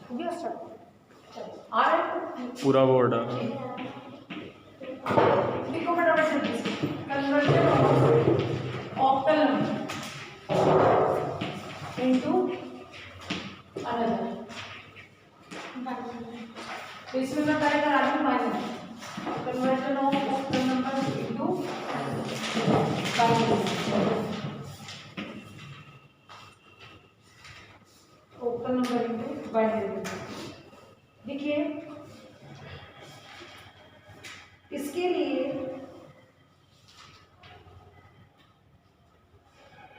आ रहा है पूरा बोर्ड है। देखो फटाफट से conversion of octal number into another. तो इसमें मैं पहले करा दूं minus conversion of octal number into octal number into binary. देखिए इसके लिए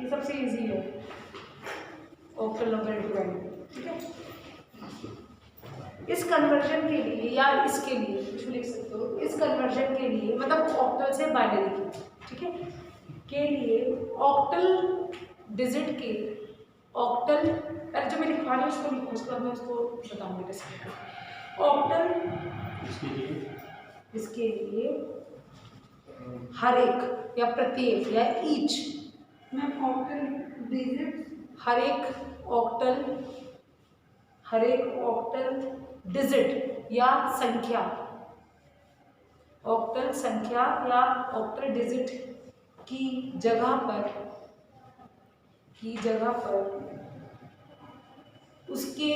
ये सबसे इजी है ऑक्टल नंबर इनटू बाइनरी, ठीक है। इस कन्वर्जन के लिए या इसके लिए कुछ भी लिख सकते हो, इस कन्वर्जन के लिए मतलब ऑक्टल से बाइनरी की, ठीक है, के लिए ऑक्टल डिजिट के ऑक्टल पहले जो मैं लिखवा रही हूँ उसको लिखो, उसके बाद मैं उसको बताऊंगी कैसे। ऑक्टल इसके लिए हर एक या प्रत्येक या ईच मैम ऑक्टल डिजिट हर एक ऑक्टल डिजिट या संख्या, ऑक्टल संख्या या ऑक्टल डिजिट की जगह पर उसके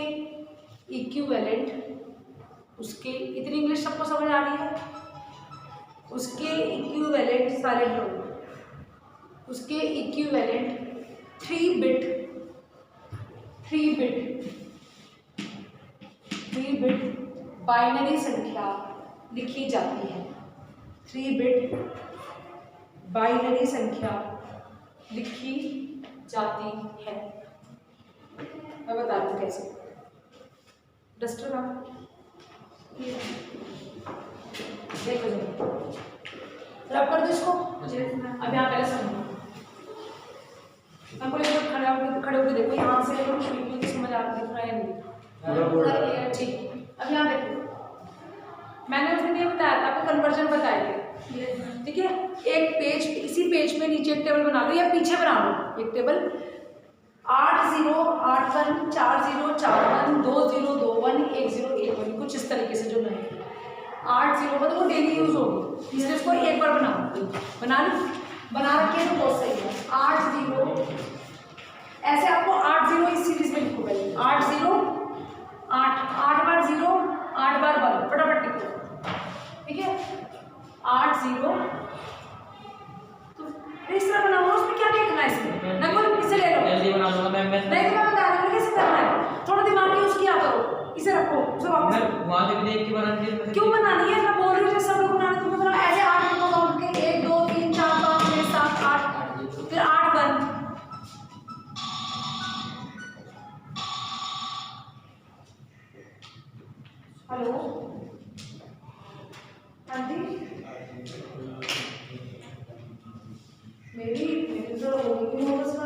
इक्विवेलेंट, उसके इतनी इंग्लिश सबको समझ आ रही है, उसके इक्विवेलेंट साइलेंट लो, उसके इक्विवेलेंट 3 बिट बाइनरी संख्या लिखी जाती है। 3 बिट बाइनरी संख्या लिखी जाती है। मैं बता दूं कैसे। डस्टर ना देखो रब कर दो इसको। अब यहाँ पहले समझो, मैं खड़े होकर देखो, यहाँ से देखो शुरू समझ आ दिख रहा है नहीं दिख रहा, ठीक। अब यहाँ देखो मैंने उस दिन ये बताया था, आपको कन्वर्जन बताए थे, ठीक है। एक पेज, इसी पेज में नीचे एक टेबल बना लो या पीछे बना लो एक टेबल, 8 0 8 1 4 0 4 1 2 0 2 1 1 0 1 1, कुछ इस तरीके से जो नहीं 8 0 मतलब वो डेली यूज होगी, इसलिए इसको एक बार बना रखिए तो बहुत सही है। 8 0 ऐसे आपको 8 0 इस सीरीज में लिखो पहले, 8 0 8 बार 0 8 बार 1 फटाफट लिखो, ठीक है। 8 0 तो इस तरह बनाओ, उसमें क्या लिखना है इसमें ना, कोई इसे ले लो जल्दी बना दूंगा मैं नहीं तो मैं बता रही हूँ कैसे करना है, थोड़ा दिमाग यूज किया करो, इसे रखो उसे वापस वहां से भी देख के बनानी है, क्यों बनानी है, मैं बोल रही हूँ जैसे सब लोग बनाने तुम्हें बनाओ ऐसे 8 को काउंट के 1 2 3 4 5 6 7 8 फिर 8 1 हेलो हाँ जी मेरी तो होगी होगा सर।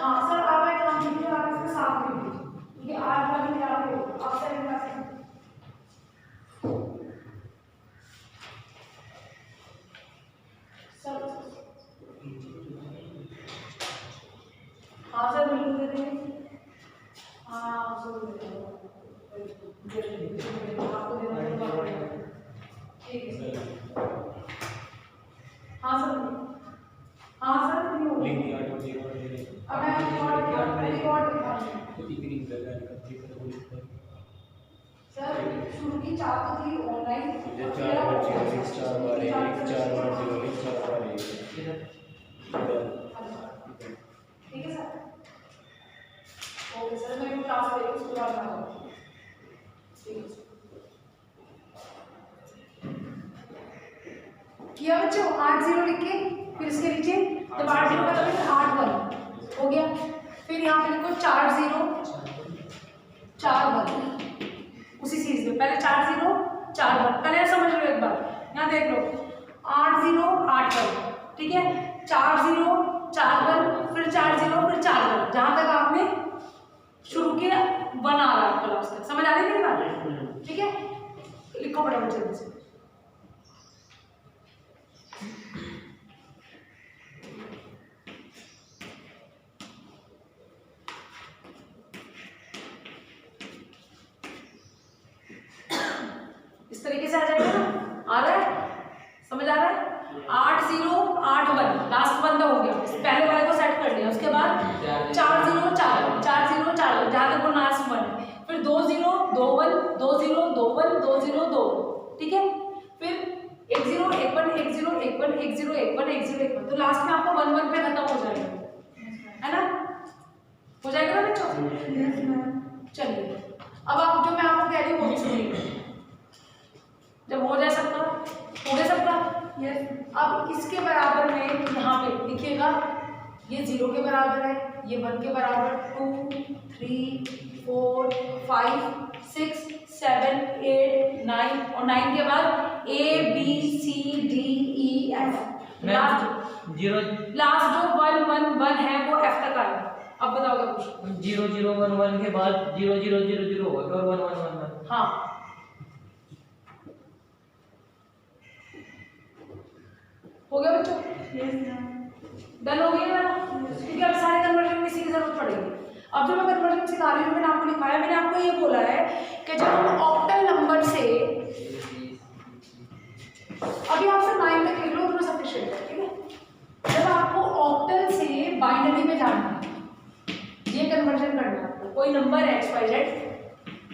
हाँ सर आप एक काम कीजिए, आप इसके साथ में लीजिए, ये 8 वाली क्या हो आप सर हाँ सर बिल्कुल दे देंगे, हाँ आपको देना ठीक है सर। हाँ सर अब मैं सर शुरू की 4 तो थी ऑनलाइन, ठीक है सर। ओके सर मैं क्लास ले उसके बाद मैं किया बच्चों 8 0 लिख के फिर इसके नीचे जब 8 0 का तो 8 1 हो गया, फिर यहाँ पे लिखो 4 0 4 1 उसी चीज में पहले 4 0 4 1 पहले समझ लो एक बार, यहाँ देख लो 8 0 8 1 ठीक है, 4 0 4 1 फिर 4 0 फिर 4 1 जहां तक आपने शुरू किया 1 आ रहा है क्लास तक, समझ आ रही है मेरी बात, ठीक है। लिखो फटाफट जल्दी से। तरीके से आ जाएगा ना, आ रहा है, समझ आ रहा है। 8 0 8 1 लास्ट बंदा हो गया, पहले वाले को सेट कर लिया, उसके बाद 4 0 4 4 0 4 जहाँ तक वो लास्ट वन है, फिर 2 0 2 1 2 0 2 1 2 0 2, ठीक है। फिर 1 0 1 1 1 0 1 1 1 0 1 1 1 0 1 1, तो लास्ट में आपको 1 1 पे खत्म हो जाएगा, है ना, हो जाएगा ना बच्चों। चलिए अब आप जो मैं आपको कह रही हूँ वो भी सुनिए, जब हो जाए सबका, हो गया सबका, अब इसके बराबर में यहाँ पे लिखिएगा, ये 0 के बराबर है, ये 1 के बराबर, 2 3 4 5 6 7 8 9 और 9 के बाद A B C D E F, last जो 1 1 1 है वो F तक आएगा। अब बताओगे कुछ, 0 0 1 1 के बाद 0 0 0 0 होगा और 1 1 1 1, हाँ हो गया बच्चों, डन हो गया ना, क्योंकि अब सारे कन्वर्जन में इसी की जरूरत पड़ेगी। अब जो मैं कन्वर्जन सिखा रही हूँ, मैंने आपको लिखाया, मैंने आपको ये बोला है कि जब हम ऑक्टल नंबर से, अभी आप सिर्फ 9 तक लिख लो तो सफिशिएंट है, ठीक है। जब आपको ऑक्टल से बाइनरी में जाना है, ये कन्वर्जन करना है आपको, कोई नंबर है XYZ,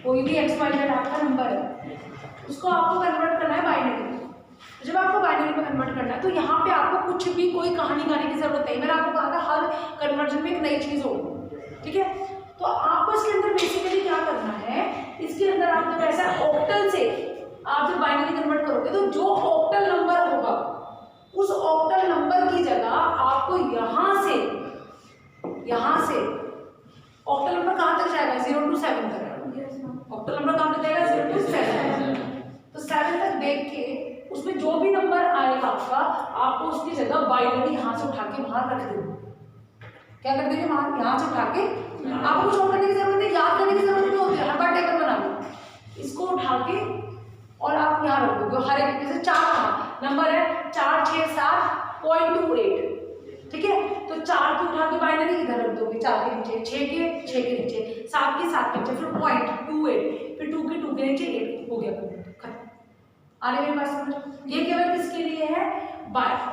कोई भी XYZ आपका नंबर है, उसको आपको कन्वर्ट करना है बाइनरी। जब आपको बाइनरी में कन्वर्ट करना है तो यहाँ पे आपको कुछ भी कोई कहानी गाने की जरूरत नहीं। मैंने आपको कहा था हर कन्वर्जन में एक नई चीज होगी, ठीक है। तो आपको इसके अंदर बेसिकली क्या करना है, इसके अंदर आप जब ऐसा ऑक्टल से आप जब बाइनरी कन्वर्ट करोगे तो जो ऑक्टल नंबर होगा उस ऑक्टल नंबर की जगह आपको यहाँ से ऑक्टल नंबर कहाँ तक जाएगा, 0 to 7 तक। ऑक्टल नंबर कहाँ तक जाएगा, 0 to 7। तो 7 तक देख के उसमें जो भी नंबर आएगा आपका, आपको उसकी जगह बाइनरी यहाँ से उठा के बाहर रख देंगे। क्या कर देंगे, यहाँ से उठा के, आपको कुछ और करने की जरूरत नहीं, याद करने की जरूरत नहीं होती है, हर बार टेबल बना लो, इसको उठा के और आप यहाँ रख दोगे। हर एक जैसे 4 नंबर है 4 6 7.28, ठीक है। तो 4 की उठा के बाइनरी इधर रख दोगे, 4 के नीचे, 6 के नीचे, 7 के नीचे, फिर 0.28, फिर 2 के नीचे 8, हो गया खत्म। आने मेरी बात समझो, ये केवल किसके लिए है,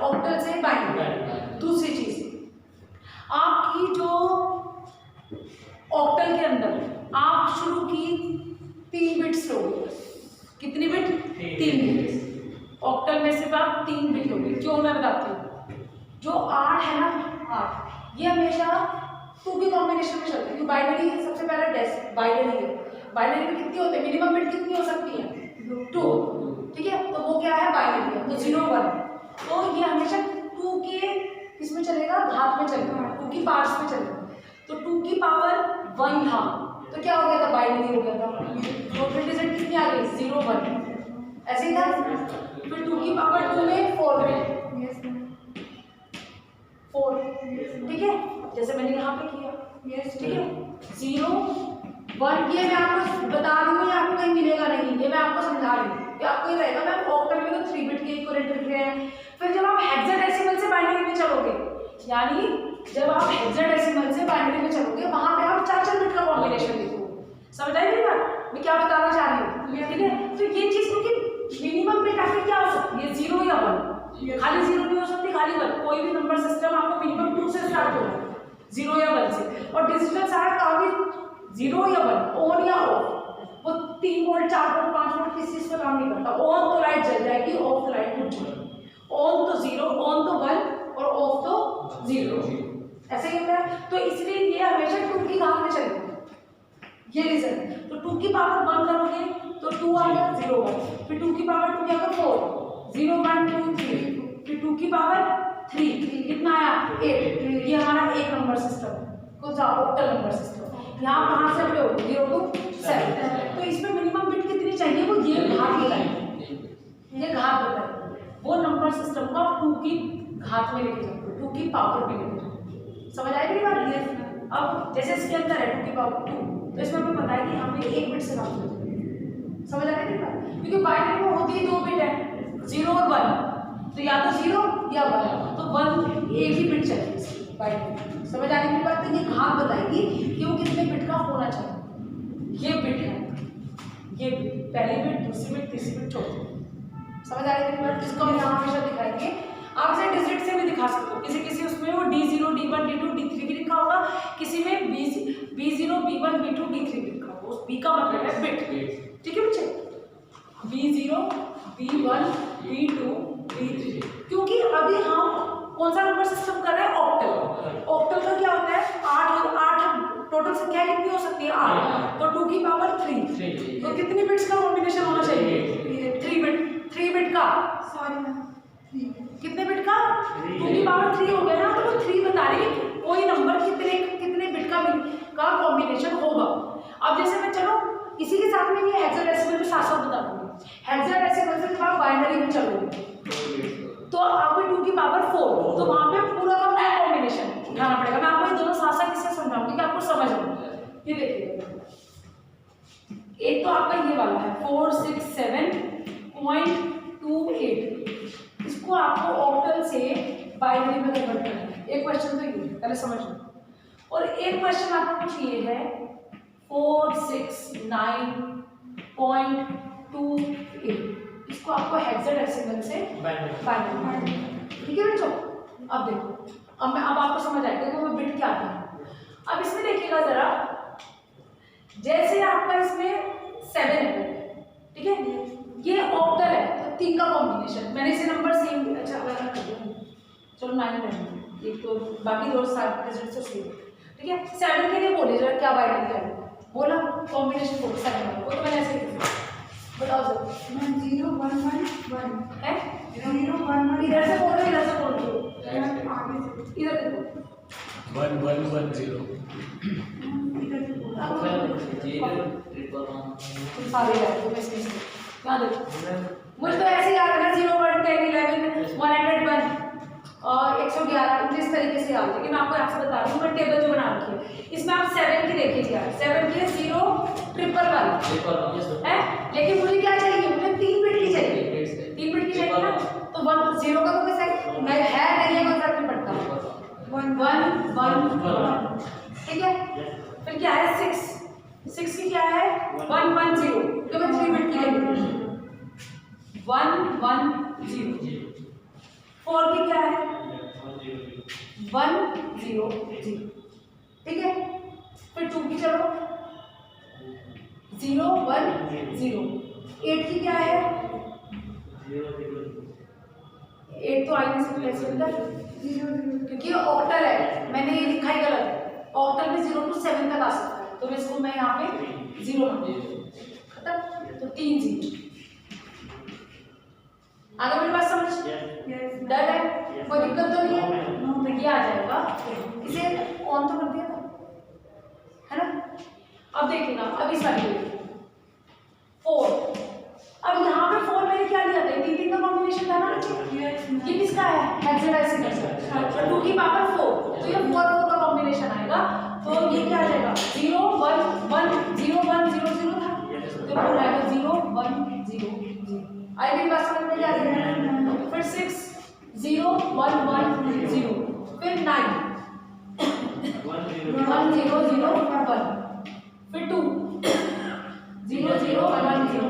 ऑक्टल से बाइनरी। दूसरी चीज, आपकी जो ऑक्टल के अंदर आप शुरू की 3 बिट्स लोगे, कितनी बिट, 3 बिट। ऑक्टल में सिर्फ आप 3 बिट लोगे, क्यों मैं बताती हूँ। जो 8 है ना, 8 ये हमेशा 2 के कॉम्बिनेशन में चलता है, क्योंकि बाइनरी है, सबसे पहला टेस्ट बाइनरी है। बाइनरी में कितनी होती है, मिनिमम बिट कितनी हो सकती है, 2, ठीक है। तो वो क्या है, बाइनरी है, तो 0 1, तो ये हमेशा 2 के इसमें चलेगा, घात में चलेगा, 2 की पावर्स में चलेगा। तो 2 की पावर 1 था, तो क्या हो गया था, बाइनरी हो गया था। तो फिर डिजिट कितनी आ गई, 0 1, ऐसे ही था। फिर 2 की पावर 2 में 4 में 4, ठीक है, जैसे मैंने यहाँ पे किया, ठीक है। 0 1 ये मैं आपको बता रही हूँ, ये आपको कहीं मिलेगा नहीं, ये मैं आपको समझा रही हूँ, ये आपको ये रहेगा। मैं ऑक्टल में तो 3 बिट के इक्विवेलेंट लिख रहे हैं। फिर जब आप हेक्साडेसिमल से बाइनरी में चलोगे, यानी जब आप हेक्साडेसिमल से बाइनरी में चलोगे, वहां पे आप 4 बिट का कॉम्बिनेशन लिखोगे। समझ आई मेरी बात, मैं क्या बताना चाह रही हूँ, ठीक है। तो ये चीज, क्योंकि मिनिमम बिट आपकी क्या हो सकती है, 0 या 1, खाली 0 नहीं हो सकती, खाली 1। कोई भी नंबर सिस्टम आपको मिनिमम 2 से स्टार्ट होगा, 0 या 1 से। और डिजिटल सारा काम भी 0 या 1, ऑन या ऑफ, वो 3 वोल्ट 4 वोल्ट 5 वोल्ट किसी चीज पर काम नहीं करता। ऑन तो लाइट जल जाएगी, ऑफ तो लाइट बुझ जाएगी। ऑन तो 0, ऑन तो 1 और ऑफ तो 0, ऐसे ही होता है। तो इसलिए ये हमेशा 2 की घात में चलेगा, ये रीजन है। तो 2 की पावर 1 करोगे तो 2 आ गया, 0 1, फिर 2 की पावर 2 क्या होगा, 4, 0 1 2 3, फिर 2 की पावर 3 कितना आया, 8। ये हमारा एक नंबर सिस्टम को ऑक्टल नंबर सिस्टम। यहाँ कहाँ से हो, 0 to 7। तो इसमें मिनिमम बिट कितनी चाहिए, वो ये घात बताएंगे, ये घात बताएंगे। वो नंबर सिस्टम को 2 की घात में लेके जाओ, 2 की पावर में लेके जाओ। समझ आएगी बात ये। अब जैसे इसके अंदर है 2 की पावर 2, तो इसमें हमें पता है कि हमें 1 बिट से काम करना है। समझ आएगी बात, क्योंकि बाइनरी में होती है 2 बिट है, 0 और 1, तो या तो 0 या 1, तो 1 एक ही बिट चाहिए बाइनरी। समझ आने की बात। तो ये घात बताएगी कि वो कितने बिट का होना चाहिए। ये बिट है, ये पहली बिट, दूसरी बिट, तीसरी बिट, चौथी। समझ आ रही है? जिसको हम यहाँ हमेशा दिखाएंगे, आप इसे डिजिट से भी दिखा सकते हो। किसी किसी उसमें वो D0, D1, D2, D3 भी लिखा होगा, किसी में B0, B1, B2, D3 भी लिखा होगा। उस B का मतलब है बिट। ठीक है बच्चे? B0, B1, B2, B3, क्योंकि अभी हम कौन सा नंबर सिस्टम कर रहे हैं? ऑक्टल। ऑक्टल का क्या होता है? 8 टोटल संख्या कितनी हो सकती है? 8। तो 2 की पावर 3। तो कितनी बिट्स का कॉम्बिनेशन होना चाहिए? 3 बिट। 3 बिट का, कितने बिट का? 2 की पावर 3 हो गया ना, तो वो 3 बता रही है कोई नंबर कितने बिट का कॉम्बिनेशन होगा। अब जैसे मैं चलो इसी के साथ में ये हेक्साडेसिमल भी साथ साथ बता दूंगी। हेक्साडेसिमल से आप बाइनरी में चलोगे तो आपको 2 की पावर 4, तो वहां पे पूरा का पूरा कॉम्बिनेशन उठाना पड़ेगा। मैं आपको ये दोनों साथ साथ किससे समझाऊंगी कि आपको समझ आए। ये देखिए, एक तो आपका ये वाला है 467.28, इसको आपको ऑक्टल से बाइनरी में कन्वर्ट करना है। एक क्वेश्चन तो ये पहले समझ लो, और एक क्वेश्चन आपको कुछ ये है 469.28, इसको आपको हेक्साडेसिमल से बाइनरी। ठीक है बच्चों? अब देखो, अब आपको समझ आएगा कि वो बिट क्या था। अब इसमें देखिएगा जरा, जैसे आपका इसमें 7 है, ठीक है, ये ऑक्टल है, तो 3 का कॉम्बिनेशन। मैंने इसे नंबर सेम, अच्छा अलग कर दिया, चलो 9 रहने, एक तो बाकी 2 साथ डिजिट से सेम। ठीक है, 7 के लिए बोलिए जरा क्या बाइनरी है, बोला कॉम्बिनेशन बोलो 7 वाला, वो तो मैंने ऐसे ही बताओ सर। 0 1 1 1 है 0 1 1, इधर से बोल रहे हो, इधर से बोल रहे हो, आगे से इधर देखो 1 1 1 0। इधर से बोलो। सारे याद हो इसमें से याद देखो, मुझे तो ऐसे याद है ना 0 1 10 11 101 और 111 जिस तरीके से याद है, लेकिन मैं आपको यहाँ से बता रही हूँ, मैं टेबल जो बना रखी है इसमें आप 7 की देखिए यार, 7 के 0 ट्रिपल 1 है, लेकिन मुझे क्या चाहिए? मुझे 3 बिट की चाहिए, 3 बिट की चाहिए ना, तो 1 0 का तो कोई सही नहीं है, कोई फर्क नहीं पड़ता। 1 1 1 1, ठीक है। फिर क्या है 6 की क्या है 1 1 0, तो मैं 3 बिट की लेंगे 1 1 0। 4 की क्या है 1 0 0, ठीक है। फिर 2 की चलो 0 1 0। 8 की क्या है 8 तो आई नहीं सकता इसके अंदर 0 0, क्योंकि ऑक्टल है, मैंने ये लिखा ही गलत है। ऑक्टल में 0 to 7 तक आ सकता है, तो मैं इसको मैं यहाँ पे 0 खत्म, तो 3 0। आगे मेरी बात समझ yes डर है, कोई दिक्कत तो नहीं है? तो ये आ जाएगा, इसे ऑन तो कर दिया था, है ना। अब देखिएगा, अब इस वाली 4, अब यहाँ पे 4 मैंने क्या लिया था, 3 का कॉम्बिनेशन था ना बच्चे, ये किसका है हेक्साडेसिमल, तो 2 की पावर 4, तो ये 4 4 का कॉम्बिनेशन आएगा, तो ये क्या आ जाएगा 0 1 1 0 1 0 0 था, तो पूरा आएगा 0 1 0 0। आई मेरी बात समझ में आ रही है? फिर 6 0 1 1 0, फिर 9 1 0 0 1, फिर 2 0 0 1 0,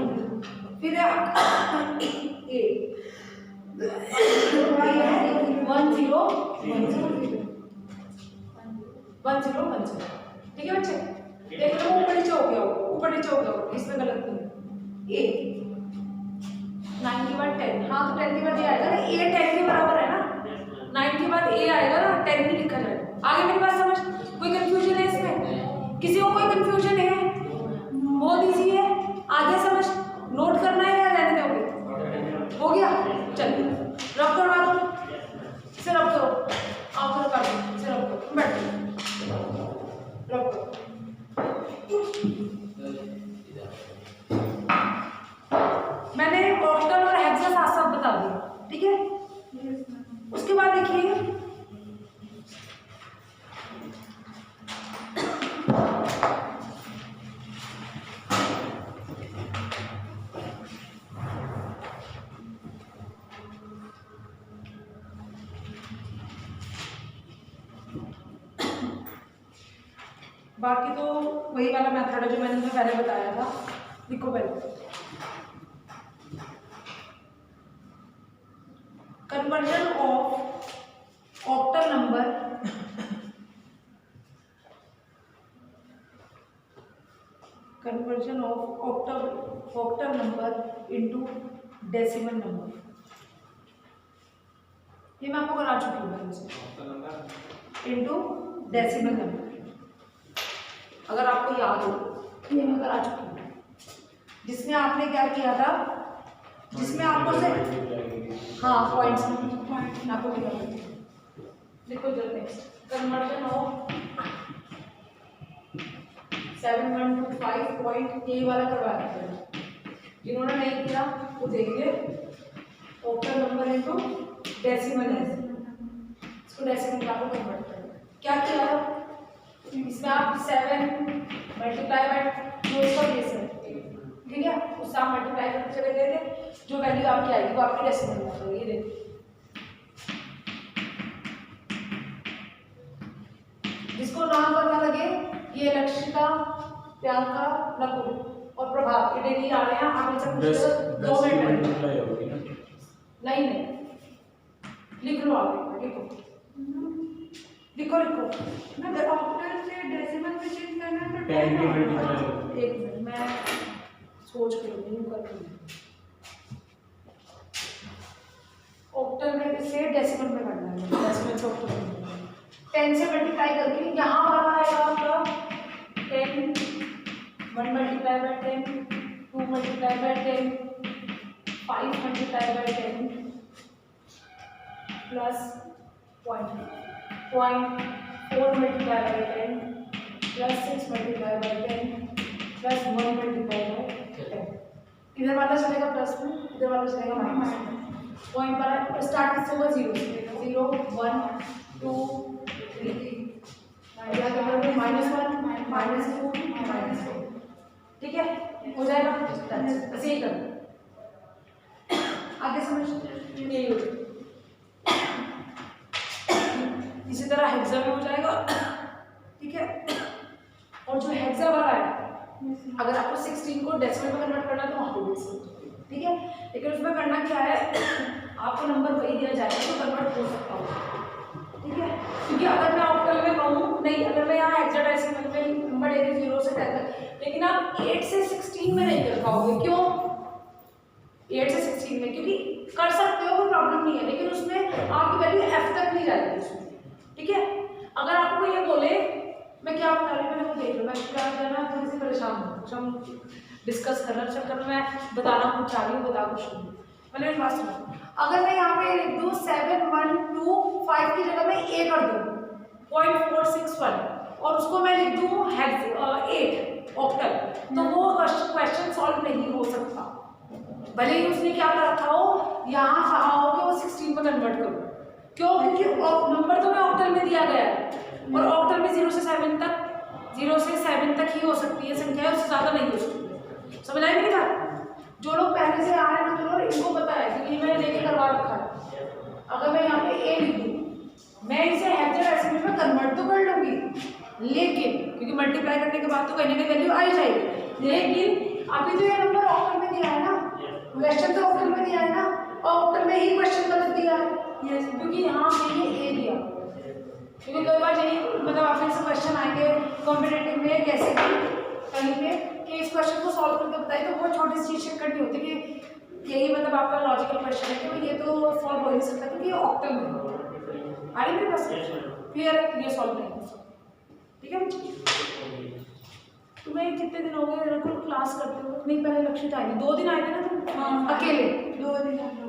फिर 8 1 0 1 0 1 0 1 0, ठीक है बच्चे। देख लो ऊपर नीचे हो गया, ऊपर नीचे हो गया, इसमें गलत नहीं है। 9 के बाद 10, हाँ तो 10 के बाद ये आएगा ना, A 10 के बराबर है ना, 9 के बाद A आएगा ना, 10 नहीं लिखा जाएगा। आगे मेरी बात समझ, कोई कंफ्यूजन है इसमें? किसी को कोई कंफ्यूजन है? बहुत ईजी है, आगे समझ, नोट करना है या रहने दोगे? हो गया, चलिए रब करवा दो, इसे रब करो, आप तो कर दो, इसे रब करो, बैठ रब करो। मैंने ऑक्टल और हेक्सा साथ साथ बता दिया, ठीक है। उसके बाद देखिए बाकी तो वही वाला मेथड है जो मैंने तुम्हें पहले बताया था, लिखो पहले conversion of octal number conversion of octal number into decimal number। ये मैं आपको करा चुकी हूँ पहले से। into decimal number, अगर आपको याद हो ये मैं करा चुकी हूँ, जिसमें आपने क्या किया था, जिसमें आपको से हाँ पॉइंट्स आपको क्या देखो जल्दी कन्वर्जन ऑफ 7125 पॉइंट ए वाला करवा देते। जिन्होंने नहीं किया वो देखिए ऑक्टल नंबर इनटू डेसिमल है, इसको डेसिमल का कन्वर्ट करें। क्या किया इसमें आप 7 मल्टीप्लाई बाय जो इसका बेस है, ठीक है, उससे आप मल्टीप्लाई करके चले गए थे, जो वैल्यू आपकी आएगी वो आपकी डेसिमल में आएगी। ये देखिए जिसको नाम पता लगे, ये लक्षिता, प्रियंका, नकुल और प्रभात ये डेली आ रहे हैं। आप इनसे पूछ 2 मिनट नहीं लिख लो, आप लिखो लिखो लिखो। अगर ऑक्टल से डेसिमल में चेंज करना है तो 10 के टेन मल्टीप्लाई। एक मिनट मैं सोच के नहीं कर रही। ऑक्टल में से डेसिमल में करना है, डेसिमल से ऑक्टल में 10 से मल्टीप्लाई करके यहाँ वाला आएगा आपका 10, 1 multiply by 10, 2 multiply by 10, 5 multiply by 10 plus point 4 multiply by 10 plus 6 multiply by 10 plus 1 multiply by 10। इधर वाला चलेगा प्लस में, इधर वाला चलेगा माइनस में। पॉइंट पर स्टार्ट किससे होगा 0 से, 0 1 2 3 -1 -2 -4, ठीक है, हो जाएगा। ऐसे ही कर आगे समझ यही हो। इसी तरह हेक्सा में हो जाएगा, ठीक है। और जो हेक्सा वाला है, अगर आपको 16 को डेसिमल में कन्वर्ट करना है तो वहाँ पे भी, ठीक है, लेकिन उसमें करना क्या है, आपको नंबर वही दिया जाएगा तो कन्वर्ट हो सकता हो, ठीक है। क्योंकि अगर मैं ऑक्टल में कहूँ नहीं, अगर मैं यहाँ हेक्साडेसिमल में नंबर दे रही 0 से 10 तक, लेकिन आप 8 से 16 में नहीं कर पाओगे। क्यों 8 से 16 में? क्योंकि कर सकते हो, कोई प्रॉब्लम नहीं है, लेकिन उसमें आपकी वैल्यू f तक नहीं जाएगी उसमें, ठीक है। अगर आपको ये बोले, मैं क्या बता रही हूँ, मैंने वो देख लो, मैं क्या करना थोड़ी सी परेशान हूँ, कुछ हम डिस्कस करना चक्कर में मैं बताना कुछ चाह रही हूँ, बता कुछ नहीं। मैंने बात सुनो, अगर मैं यहाँ पे लिख दूँ 7 1 2 5 की जगह मैं a कर दूँ 0.461 और उसको मैं लिख दूँ 8 ऑक्टल, तो वो क्वेश्चन सॉल्व नहीं हो सकता। भले ही उसने क्या कर रखा हो, यहाँ कहा हो कि वो 16 में कन्वर्ट करो। क्यों? क्योंकि नंबर तो मैं ऑक्टल में दिया गया है और ऑक्टल में 0 से 7 तक ही हो सकती है संख्या, उससे ज़्यादा नहीं हो सकती। समझ आई मेरी बात? जो लोग पहले से आ रहे हैं ना, तो इनको पता है क्योंकि मैंने लेके करवा रखा है। अगर मैं यहाँ पे a लिख दूँ, मैं इसे हेक्साडेसिमल में कन्वर्ट तो कर लूँगी, लेकिन क्योंकि मल्टीप्लाई करने के बाद तो कहीं ना कहीं वैल्यू आ ही जाएगी, लेकिन अभी तो ये नंबर ऑक्टल में दिया है ना, क्वेश्चन तो ऑक्टल में दिया है ना, और ऑक्टल में ही क्वेश्चन गलत दिया है, क्योंकि यहाँ पे ये a दिया। क्योंकि कई बार यही मतलब आपके से क्वेश्चन आएंगे कॉम्पिटेटिव में, कैसे कहीं पे कि इस क्वेश्चन को सॉल्व करके बताइए, तो बहुत छोटी सी चीज करनी होती है कि यही मतलब आपका लॉजिकल क्वेश्चन है कि ये तो सॉल्व हो नहीं सकता क्योंकि ये ऑक्टल में आ रही मेरे पास क्लियर है, ये सॉल्व नहीं हो सकता, ठीक है बच्चे। तुम्हें कितने दिन हो गए रखो क्लास करते हो? नहीं, पहले लक्षित आई, 2 दिन आए थे ना तुम अकेले,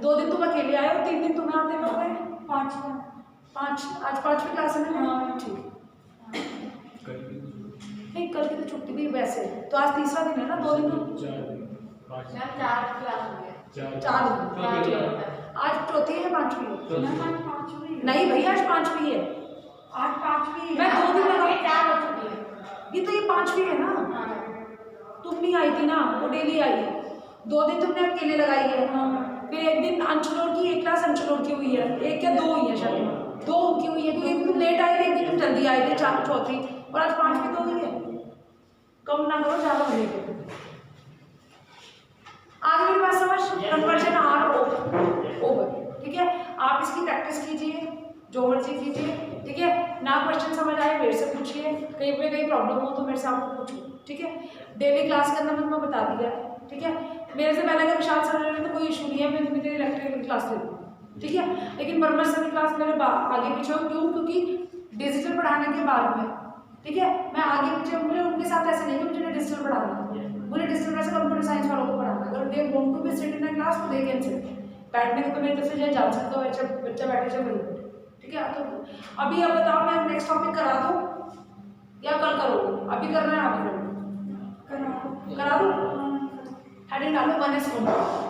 2 दिन तुम अकेले आए और 3 दिन तुम्हें आते हो गए 5 आज 5वीं क्लास है ना, ठीक। नहीं कल की तो छुट्टी भी वैसे, तो आज तीसरा दिन है ना, 2 दिन तो 4 दिन, आज चौथी है 5वीं नहीं भैया, आज 5वीं है, आज 5वीं मैं 2 दिन लगा 4 हो चुकी है, ये तो ये 5वीं है ना। तुम नहीं आई थी ना, वो डेली आई है, 2 दिन तुमने अकेले लगाई है, फिर एक दिन अंचलोर की, एक क्लास अंचलोर की हुई है, एक या 2 हुई है शायद, 2 उनकी हुई है, क्योंकि तुम लेट आई थी, एक दिन तुम जल्दी आए थे, चौथी, और आज 5वीं तो हुई है। कम ना करो, ज़्यादा बढ़ेगा, प्रैक्टिस कीजिए, जो मर्जी कीजिए, ठीक है ना। क्वेश्चन समझ आए मेरे से पूछिए, कहीं पे कहीं प्रॉब्लम हो तो मेरे से आपको पूछो, ठीक है। डेली क्लास करना मैंने तुम्हें बता दिया है, ठीक है। मेरे से पहले अगर विशाल सर ले तो कोई इशू नहीं है, मैं तुम्हें तेरी इलेक्ट्रिकल क्लास ले लूँ, ठीक है। लेकिन परमर सर की क्लास मेरे आगे पीछे हो, क्यों? क्योंकि डिजिटल पढ़ाने के बाद में, ठीक है, मैं आगे पीछे मुझे उनके साथ ऐसे नहीं कि मुझे डिजिटल पढ़ाना है, मुझे डिजिटल वैसे कंप्यूटर साइंस वालों को पढ़ाना है। अगर they want to be sit in class तो दे कैन सिट, बैठने को तो मेरी तरफ से जान सकता हूँ, बच्चा बैठे चाहे बैठे, ठीक है। तो अभी अब बताओ मैं नेक्स्ट टॉपिक करा दूँ या कल करोगे? अभी करना है, अभी करा दूँ। हेडिंग डालो 1S कॉम्प्लीमेंट।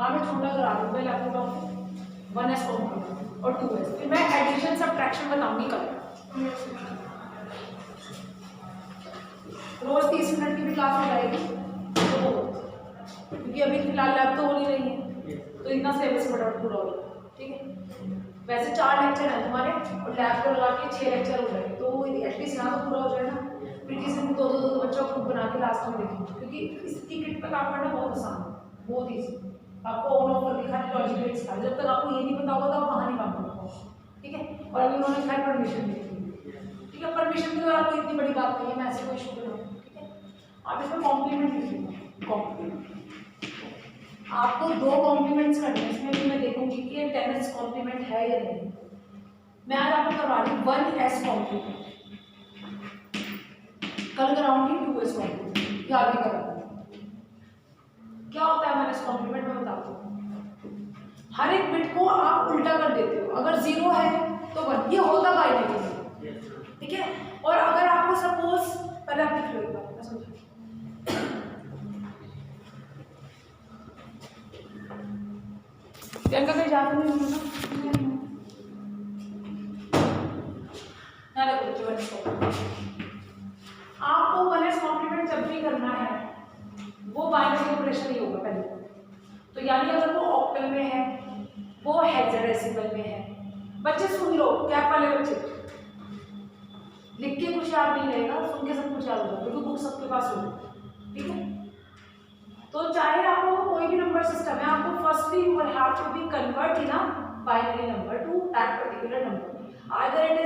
मैं छोटा करा दूँ पहले आपको बताऊँ 1S कॉम्प्लीमेंट और 2S, फिर मैं एडिशन सब्ट्रैक्शन बताऊंगी कल। रोज 30 मिनट की भी क्लास हो जाएगी, तो क्योंकि अभी फिलहाल लैब तो हो नहीं रही है, तो इतना सिलेबस फटाफट पूरा होगा, ठीक है। वैसे 4 लेक्चर हैं तुम्हारे और लैब को लगा के 6 लेक्चर हो जाएंगे, तो एटलीस्ट यहाँ तो पूरा हो जाए ना। फिर किसी दिन दो बच्चों को ग्रुप बना के लास्ट में देखेंगे, क्योंकि इसकी किट पर काम करना बहुत आसान है, बहुत ईजी। आपको ऑन ऑफ करके खाली लॉजिक गेट सिखा, जब तक आपको ये नहीं पता होगा तो आप वहाँ नहीं काम कर पाओगे, ठीक है। और अभी उन्होंने खाली परमिशन दी, ठीक है। परमिशन की आपको इतनी बड़ी बात नहीं है, मैं ऐसे कोई इशू कर रहा हूँ, ठीक है। आप इसमें कॉम्प्लीमेंट लिखिए, कॉम्प्लीमेंट आपको 2 कॉम्प्लीमेंट्स करने हैं, इसमें भी मैं देखूंगी कि ये 10S कॉम्प्लीमेंट है या नहीं। मैं आज आपको करवा रही हूँ 1S कॉम्प्लीमेंट, कल कराऊंगी 2S कॉम्प्लीमेंट, या आगे कराऊंगी। क्या होता है 1S कॉम्प्लीमेंट में बताता हूँ। हर एक बिट को आप उल्टा कर देते हो, अगर 0 है तो 1, ये होता बाइनरी, ठीक है। और अगर आपको सपोज पहले आप लिख लो एक बार, मैं समझा प्रियंका कहीं जाते नहीं ना आपको 1S कॉम्प्लीमेंट जब भी करना है वो बाइनरी ऑपरेशन ही होगा पहले, तो यानी अगर वो ऑक्टल में है, वो हेक्साडेसिमल में है। बच्चे सुन लो, कैप वाले बच्चे लिख के कुछ याद नहीं रहेगा, सुन के सब कुछ याद होगा, क्योंकि बुक सबके पास होगी, ठीक है। तो चाहे आपको कोई भी नंबर सिस्टम है, आपको firstly you will have to be convert in a binary number to that particular number, either it is